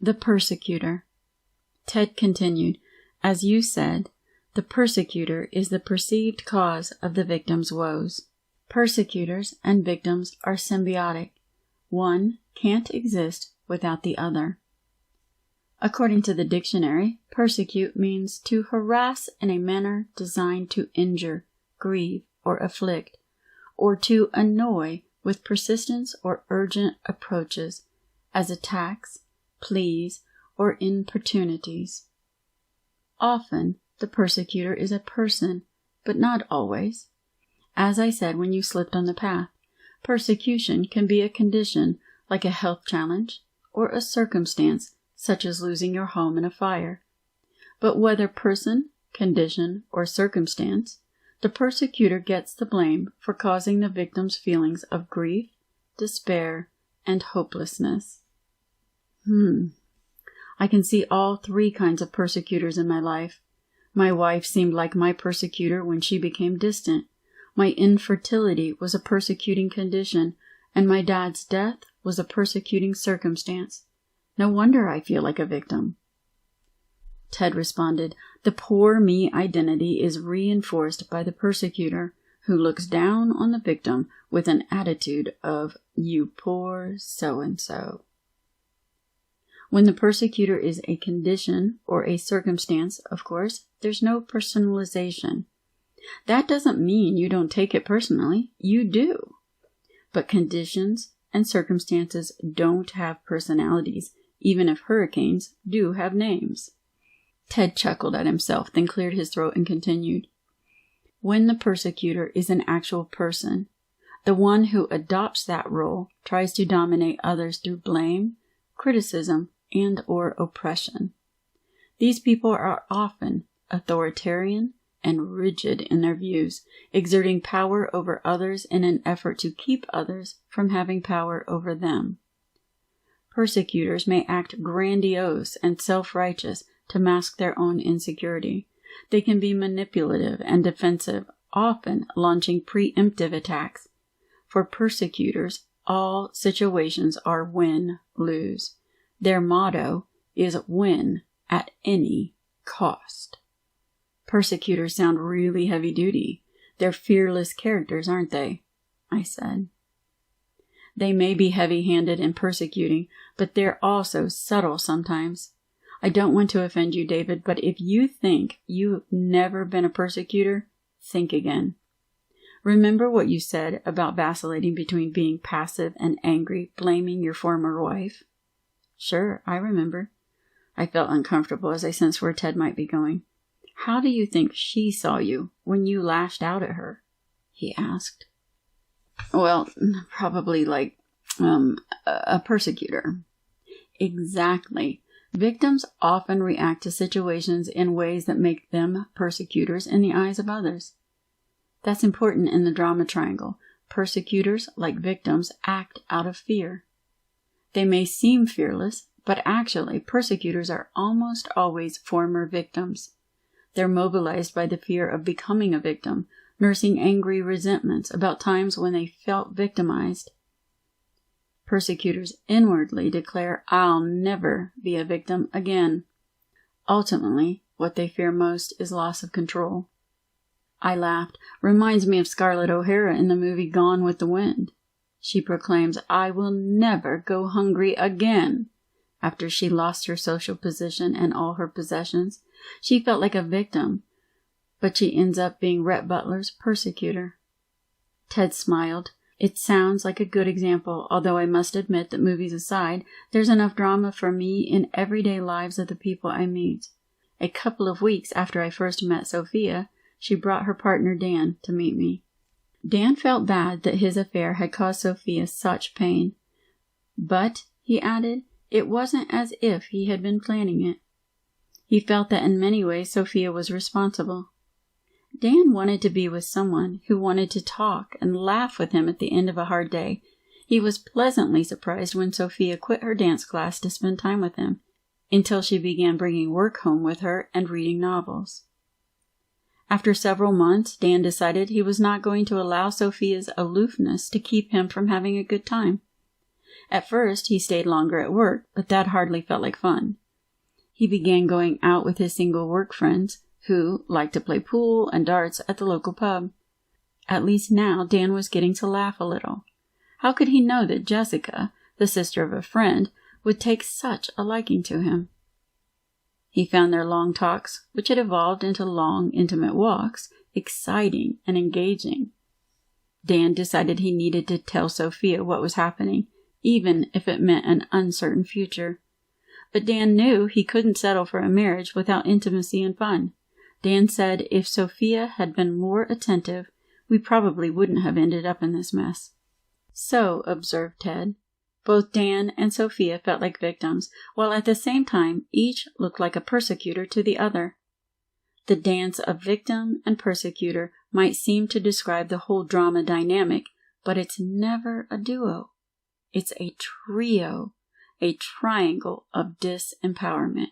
The persecutor. Ted continued, as you said, the persecutor is the perceived cause of the victim's woes. Persecutors and victims are symbiotic. One can't exist without the other. According to the dictionary, persecute means to harass in a manner designed to injure, grieve, or afflict, or to annoy with persistence or urgent approaches, as attacks, pleas, or importunities. Often, the persecutor is a person, but not always. As I said when you slipped on the path, persecution can be a condition like a health challenge or a circumstance such as losing your home in a fire. But whether person, condition, or circumstance, the persecutor gets the blame for causing the victim's feelings of grief, despair, and hopelessness. I can see all three kinds of persecutors in my life. My wife seemed like my persecutor when she became distant. My infertility was a persecuting condition, and my dad's death was a persecuting circumstance. No wonder I feel like a victim. Ted responded, the poor me identity is reinforced by the persecutor, who looks down on the victim with an attitude of, you poor so-and-so. When the persecutor is a condition or a circumstance, of course, there's no personalization. That doesn't mean you don't take it personally. You do. But conditions and circumstances don't have personalities, even if hurricanes do have names. Ted chuckled at himself, then cleared his throat and continued. When the persecutor is an actual person, the one who adopts that role tries to dominate others through blame, criticism, and or oppression. These people are often authoritarian and rigid in their views, exerting power over others in an effort to keep others from having power over them. Persecutors may act grandiose and self-righteous to mask their own insecurity. They can be manipulative and defensive, often launching preemptive attacks. For persecutors, all situations are win-lose. Their motto is win at any cost. Persecutors sound really heavy-duty. They're fearless characters, aren't they? I said. They may be heavy-handed in persecuting, but they're also subtle sometimes. I don't want to offend you, David, but if you think you've never been a persecutor, think again. Remember what you said about vacillating between being passive and angry, blaming your former wife? Sure, I remember. I felt uncomfortable as I sensed where Ted might be going. How do you think she saw you when you lashed out at her? He asked. Well, probably like a persecutor. Exactly. Victims often react to situations in ways that make them persecutors in the eyes of others. That's important in the drama triangle. Persecutors, like victims, act out of fear. They may seem fearless, but actually persecutors are almost always former victims. They're mobilized by the fear of becoming a victim, nursing angry resentments about times when they felt victimized. Persecutors inwardly declare, I'll never be a victim again. Ultimately, what they fear most is loss of control. I laughed. Reminds me of Scarlett O'Hara in the movie Gone with the Wind. She proclaims, I will never go hungry again. After she lost her social position and all her possessions, she felt like a victim, but she ends up being Rhett Butler's persecutor. Ted smiled. It sounds like a good example, although I must admit that movies aside, there's enough drama for me in everyday lives of the people I meet. A couple of weeks after I first met Sophia, she brought her partner Dan to meet me. Dan felt bad that his affair had caused Sophia such pain. But, he added, it wasn't as if he had been planning it. He felt that in many ways Sophia was responsible. Dan wanted to be with someone who wanted to talk and laugh with him at the end of a hard day. He was pleasantly surprised when Sophia quit her dance class to spend time with him, until she began bringing work home with her and reading novels. After several months, Dan decided he was not going to allow Sophia's aloofness to keep him from having a good time. At first, he stayed longer at work, but that hardly felt like fun. He began going out with his single work friends, who liked to play pool and darts at the local pub. At least now Dan was getting to laugh a little. How could he know that Jessica, the sister of a friend, would take such a liking to him? He found their long talks, which had evolved into long, intimate walks, exciting and engaging. Dan decided he needed to tell Sophia what was happening, even if it meant an uncertain future. But Dan knew he couldn't settle for a marriage without intimacy and fun. Dan said if Sophia had been more attentive, we probably wouldn't have ended up in this mess. So, observed Ted, both Dan and Sophia felt like victims, while at the same time each looked like a persecutor to the other. The dance of victim and persecutor might seem to describe the whole drama dynamic, but it's never a duo. It's a trio, a triangle of disempowerment.